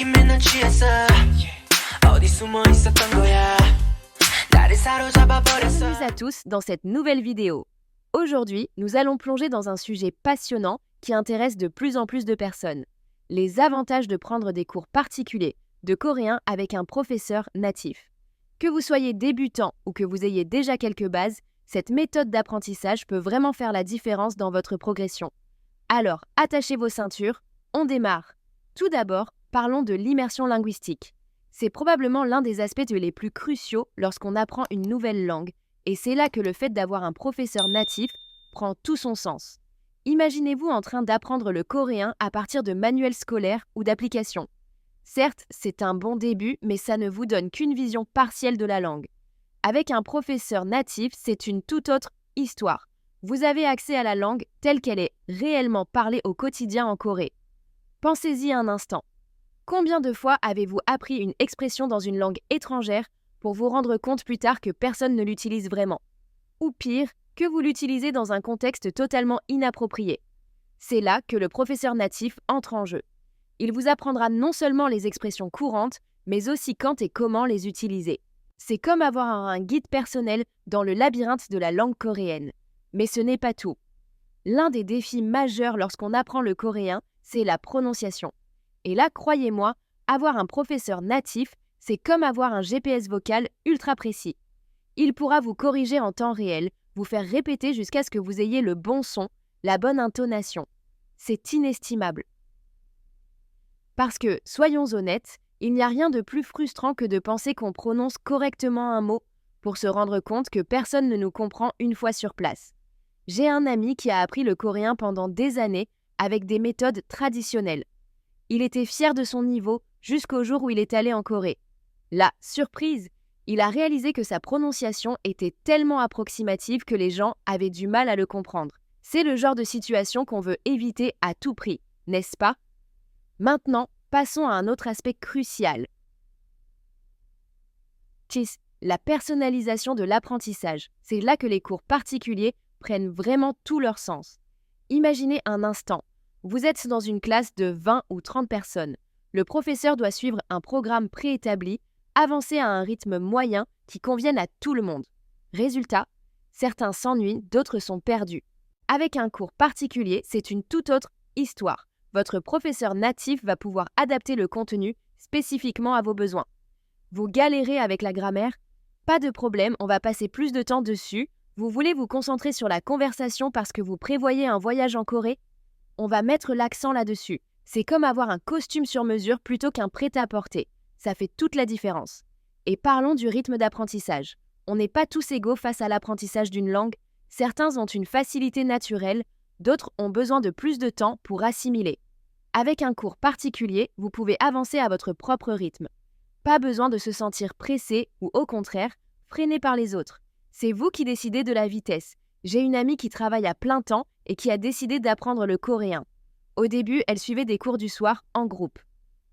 느낌에 난 취했어 어디 숨어 있었던 거야 나를 사로잡아 버렸어. Bienvenue à tous dans cette nouvelle vidéo. Aujourd'hui, nous allons plonger dans un sujet passionnant qui intéresse de plus en plus de personnes. Les avantages de prendre des cours particuliers de coréen avec un professeur natif. Que vous soyez débutant ou que vous ayez déjà quelques bases, cette méthode d'apprentissage peut vraiment faire la différence dans votre progression. Alors, attachez vos ceintures, on démarre. Tout d'abord, parlons de l'immersion linguistique. C'est probablement l'un des aspects les plus cruciaux lorsqu'on apprend une nouvelle langue, et c'est là que le fait d'avoir un professeur natif prend tout son sens. Imaginez-vous en train d'apprendre le coréen à partir de manuels scolaires ou d'applications. Certes, c'est un bon début, mais ça ne vous donne qu'une vision partielle de la langue. Avec un professeur natif, c'est une toute autre histoire. Vous avez accès à la langue telle qu'elle est réellement parlée au quotidien en Corée. Pensez-y un instant. Combien de fois avez-vous appris une expression dans une langue étrangère pour vous rendre compte plus tard que personne ne l'utilise vraiment? Ou pire, que vous l'utilisez dans un contexte totalement inapproprié. C'est là que le professeur natif entre en jeu. Il vous apprendra non seulement les expressions courantes, mais aussi quand et comment les utiliser. C'est comme avoir un guide personnel dans le labyrinthe de la langue coréenne. Mais ce n'est pas tout. L'un des défis majeurs lorsqu'on apprend le coréen, c'est la prononciation. Et là, croyez-moi, avoir un professeur natif, c'est comme avoir un GPS vocal ultra précis. Il pourra vous corriger en temps réel, vous faire répéter jusqu'à ce que vous ayez le bon son, la bonne intonation. C'est inestimable. Parce que, soyons honnêtes, il n'y a rien de plus frustrant que de penser qu'on prononce correctement un mot pour se rendre compte que personne ne nous comprend une fois sur place. J'ai un ami qui a appris le coréen pendant des années avec des méthodes traditionnelles. Il était fier de son niveau jusqu'au jour où il est allé en Corée. Là, surprise, il a réalisé que sa prononciation était tellement approximative que les gens avaient du mal à le comprendre. C'est le genre de situation qu'on veut éviter à tout prix, n'est-ce pas? Maintenant, passons à un autre aspect crucial. La personnalisation de l'apprentissage. C'est là que les cours particuliers prennent vraiment tout leur sens. Imaginez un instant. Vous êtes dans une classe de 20 ou 30 personnes. Le professeur doit suivre un programme préétabli, avancer à un rythme moyen qui convienne à tout le monde. Résultat, certains s'ennuient, d'autres sont perdus. Avec un cours particulier, c'est une toute autre histoire. Votre professeur natif va pouvoir adapter le contenu spécifiquement à vos besoins. Vous galérez avec la grammaire? Pas de problème, on va passer plus de temps dessus. Vous voulez vous concentrer sur la conversation parce que vous prévoyez un voyage en Corée? On va mettre l'accent là-dessus. C'est comme avoir un costume sur mesure plutôt qu'un prêt-à-porter. Ça fait toute la différence. Et parlons du rythme d'apprentissage. On n'est pas tous égaux face à l'apprentissage d'une langue. Certains ont une facilité naturelle, d'autres ont besoin de plus de temps pour assimiler. Avec un cours particulier, vous pouvez avancer à votre propre rythme. Pas besoin de se sentir pressé ou au contraire, freiné par les autres. C'est vous qui décidez de la vitesse. J'ai une amie qui travaille à plein temps et qui a décidé d'apprendre le coréen. Au début, elle suivait des cours du soir en groupe.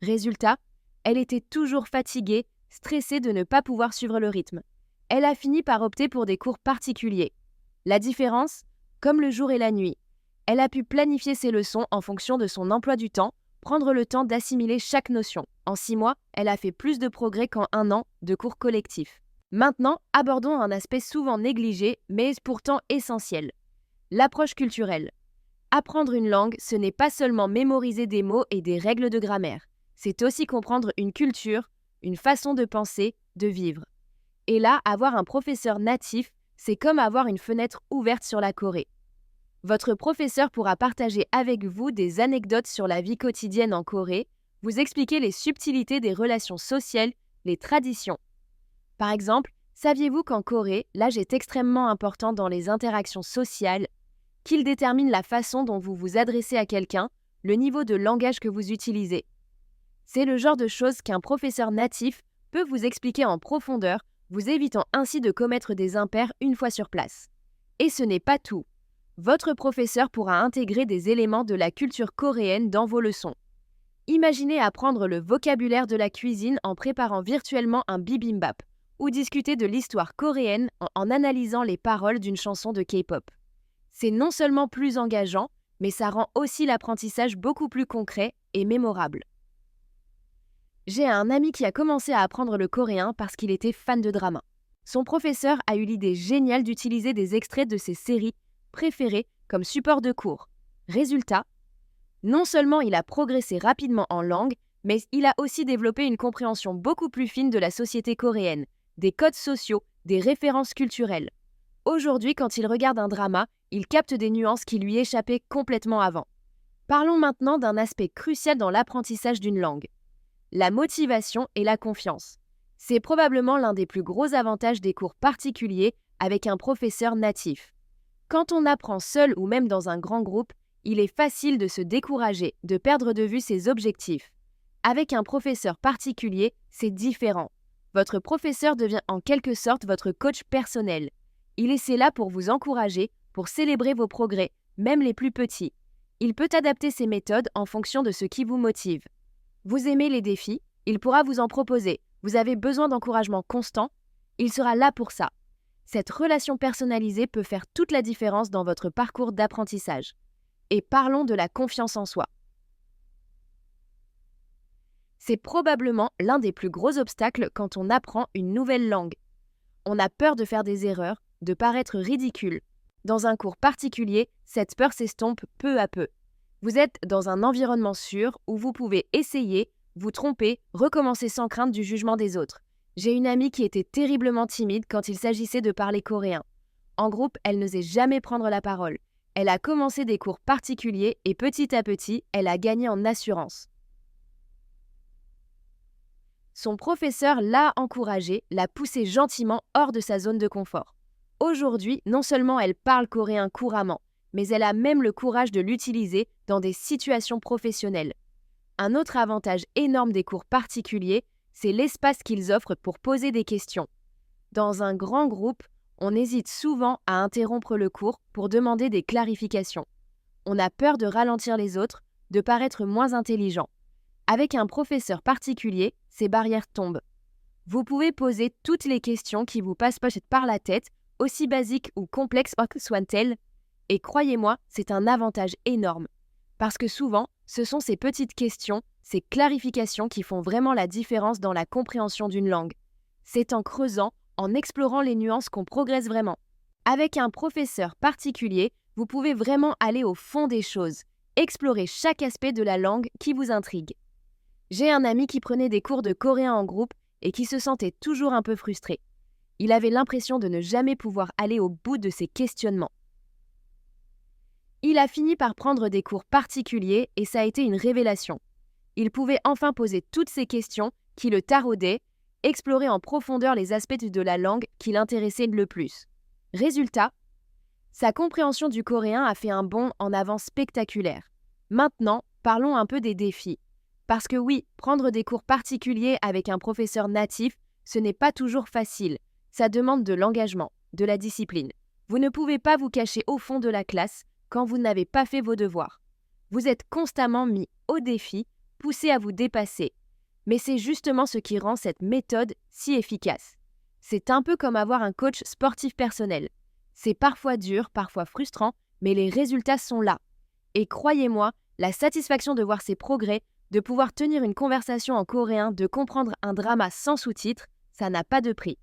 Résultat, elle était toujours fatiguée, stressée de ne pas pouvoir suivre le rythme. Elle a fini par opter pour des cours particuliers. La différence, comme le jour et la nuit. Elle a pu planifier ses leçons en fonction de son emploi du temps, prendre le temps d'assimiler chaque notion. En 6 mois, elle a fait plus de progrès qu'en 1 an de cours collectifs. Maintenant, abordons un aspect souvent négligé, mais pourtant essentiel. L'approche culturelle. Apprendre une langue, ce n'est pas seulement mémoriser des mots et des règles de grammaire. C'est aussi comprendre une culture, une façon de penser, de vivre. Et là, avoir un professeur natif, c'est comme avoir une fenêtre ouverte sur la Corée. Votre professeur pourra partager avec vous des anecdotes sur la vie quotidienne en Corée, vous expliquer les subtilités des relations sociales, les traditions. Par exemple, saviez-vous qu'en Corée, l'âge est extrêmement important dans les interactions sociales, qu'il détermine la façon dont vous vous adressez à quelqu'un, le niveau de langage que vous utilisez. C'est le genre de choses qu'un professeur natif peut vous expliquer en profondeur, vous évitant ainsi de commettre des impairs une fois sur place. Et ce n'est pas tout. Votre professeur pourra intégrer des éléments de la culture coréenne dans vos leçons. Imaginez apprendre le vocabulaire de la cuisine en préparant virtuellement un bibimbap, ou discuter de l'histoire coréenne en analysant les paroles d'une chanson de K-pop. C'est non seulement plus engageant, mais ça rend aussi l'apprentissage beaucoup plus concret et mémorable. J'ai un ami qui a commencé à apprendre le coréen parce qu'il était fan de drama. Son professeur a eu l'idée géniale d'utiliser des extraits de ses séries préférées comme support de cours. Résultat, non seulement il a progressé rapidement en langue, mais il a aussi développé une compréhension beaucoup plus fine de la société coréenne, des codes sociaux, des références culturelles. Aujourd'hui, quand il regarde un drama, il capte des nuances qui lui échappaient complètement avant. Parlons maintenant d'un aspect crucial dans l'apprentissage d'une langue. La motivation et la confiance. C'est probablement l'un des plus gros avantages des cours particuliers avec un professeur natif. Quand on apprend seul ou même dans un grand groupe, il est facile de se décourager, de perdre de vue ses objectifs. Avec un professeur particulier, c'est différent. Votre professeur devient en quelque sorte votre coach personnel. Il est là pour vous encourager, pour célébrer vos progrès, même les plus petits. Il peut adapter ses méthodes en fonction de ce qui vous motive. Vous aimez les défis, il pourra vous en proposer. Vous avez besoin d'encouragement constant, il sera là pour ça. Cette relation personnalisée peut faire toute la différence dans votre parcours d'apprentissage. Et parlons de la confiance en soi. C'est probablement l'un des plus gros obstacles quand on apprend une nouvelle langue. On a peur de faire des erreurs, de paraître ridicule. Dans un cours particulier, cette peur s'estompe peu à peu. Vous êtes dans un environnement sûr où vous pouvez essayer, vous tromper, recommencer sans crainte du jugement des autres. J'ai une amie qui était terriblement timide quand il s'agissait de parler coréen. En groupe, elle n'osait jamais prendre la parole. Elle a commencé des cours particuliers et petit à petit, elle a gagné en assurance. Son professeur l'a encouragée, l'a poussée gentiment hors de sa zone de confort. Aujourd'hui, non seulement elle parle coréen couramment, mais elle a même le courage de l'utiliser dans des situations professionnelles. Un autre avantage énorme des cours particuliers, c'est l'espace qu'ils offrent pour poser des questions. Dans un grand groupe, on hésite souvent à interrompre le cours pour demander des clarifications. On a peur de ralentir les autres, de paraître moins intelligent. Avec un professeur particulier, ces barrières tombent. Vous pouvez poser toutes les questions qui vous passent par la tête, aussi basiques ou complexes soient-elles, et croyez-moi, c'est un avantage énorme. Parce que souvent, ce sont ces petites questions, ces clarifications qui font vraiment la différence dans la compréhension d'une langue. C'est en creusant, en explorant les nuances qu'on progresse vraiment. Avec un professeur particulier, vous pouvez vraiment aller au fond des choses, explorer chaque aspect de la langue qui vous intrigue. J'ai un ami qui prenait des cours de coréen en groupe et qui se sentait toujours un peu frustré. Il avait l'impression de ne jamais pouvoir aller au bout de ses questionnements. Il a fini par prendre des cours particuliers et ça a été une révélation. Il pouvait enfin poser toutes ces questions qui le taraudaient, explorer en profondeur les aspects de la langue qui l'intéressaient le plus. Résultat, sa compréhension du coréen a fait un bond en avant spectaculaire. Maintenant, parlons un peu des défis. Parce que oui, prendre des cours particuliers avec un professeur natif, ce n'est pas toujours facile. Ça demande de l'engagement, de la discipline. Vous ne pouvez pas vous cacher au fond de la classe quand vous n'avez pas fait vos devoirs. Vous êtes constamment mis au défi, poussé à vous dépasser. Mais c'est justement ce qui rend cette méthode si efficace. C'est un peu comme avoir un coach sportif personnel. C'est parfois dur, parfois frustrant, mais les résultats sont là. Et croyez-moi, la satisfaction de voir ses progrès, de pouvoir tenir une conversation en coréen, de comprendre un drama sans sous-titres, ça n'a pas de prix.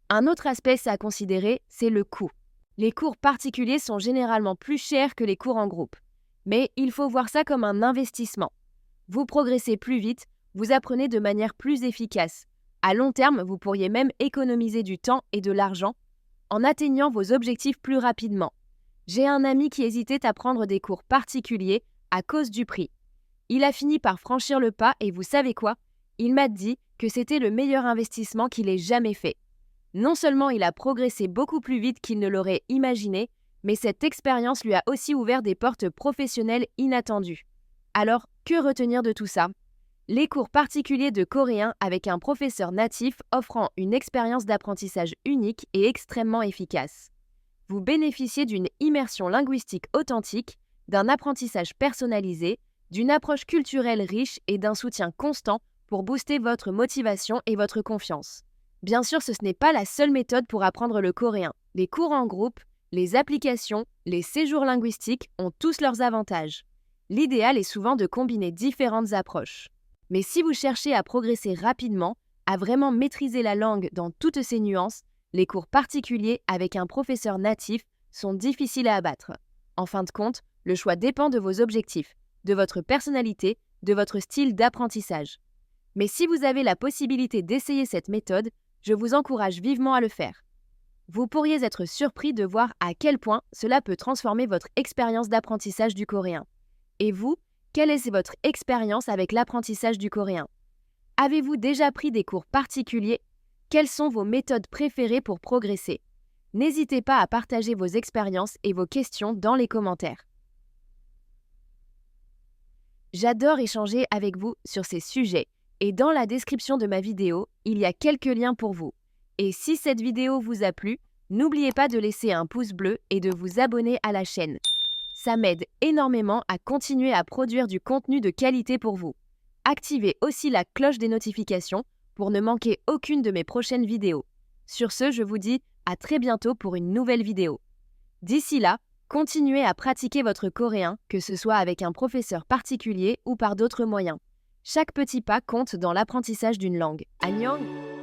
Un autre aspect à considérer, c'est le coût. Les cours particuliers sont généralement plus chers que les cours en groupe. Mais il faut voir ça comme un investissement. Vous progressez plus vite, vous apprenez de manière plus efficace. À long terme, vous pourriez même économiser du temps et de l'argent en atteignant vos objectifs plus rapidement. J'ai un ami qui hésitait à prendre des cours particuliers à cause du prix. Il a fini par franchir le pas et vous savez quoi? Il m'a dit que c'était le meilleur investissement qu'il ait jamais fait. Non seulement il a progressé beaucoup plus vite qu'il ne l'aurait imaginé, mais cette expérience lui a aussi ouvert des portes professionnelles inattendues. Alors, que retenir de tout ça? Les cours particuliers de coréen avec un professeur natif offrant une expérience d'apprentissage unique et extrêmement efficace. Vous bénéficiez d'une immersion linguistique authentique, d'un apprentissage personnalisé, d'une approche culturelle riche et d'un soutien constant pour booster votre motivation et votre confiance. Bien sûr, ce n'est pas la seule méthode pour apprendre le coréen. Les cours en groupe, les applications, les séjours linguistiques ont tous leurs avantages. L'idéal est souvent de combiner différentes approches. Mais si vous cherchez à progresser rapidement, à vraiment maîtriser la langue dans toutes ses nuances, les cours particuliers avec un professeur natif sont difficiles à abattre. En fin de compte, le choix dépend de vos objectifs, de votre personnalité, de votre style d'apprentissage. Mais si vous avez la possibilité d'essayer cette méthode, je vous encourage vivement à le faire. Vous pourriez être surpris de voir à quel point cela peut transformer votre expérience d'apprentissage du coréen. Et vous, quelle est votre expérience avec l'apprentissage du coréen? Avez-vous déjà pris des cours particuliers? Quelles sont vos méthodes préférées pour progresser? N'hésitez pas à partager vos expériences et vos questions dans les commentaires. J'adore échanger avec vous sur ces sujets et dans la description de ma vidéo, il y a quelques liens pour vous. Et si cette vidéo vous a plu, n'oubliez pas de laisser un pouce bleu et de vous abonner à la chaîne. Ça m'aide énormément à continuer à produire du contenu de qualité pour vous. Activez aussi la cloche des notifications pour ne manquer aucune de mes prochaines vidéos. Sur ce, je vous dis à très bientôt pour une nouvelle vidéo. D'ici là, continuez à pratiquer votre coréen, que ce soit avec un professeur particulier ou par d'autres moyens. Chaque petit pas compte dans l'apprentissage d'une langue. Annyeong!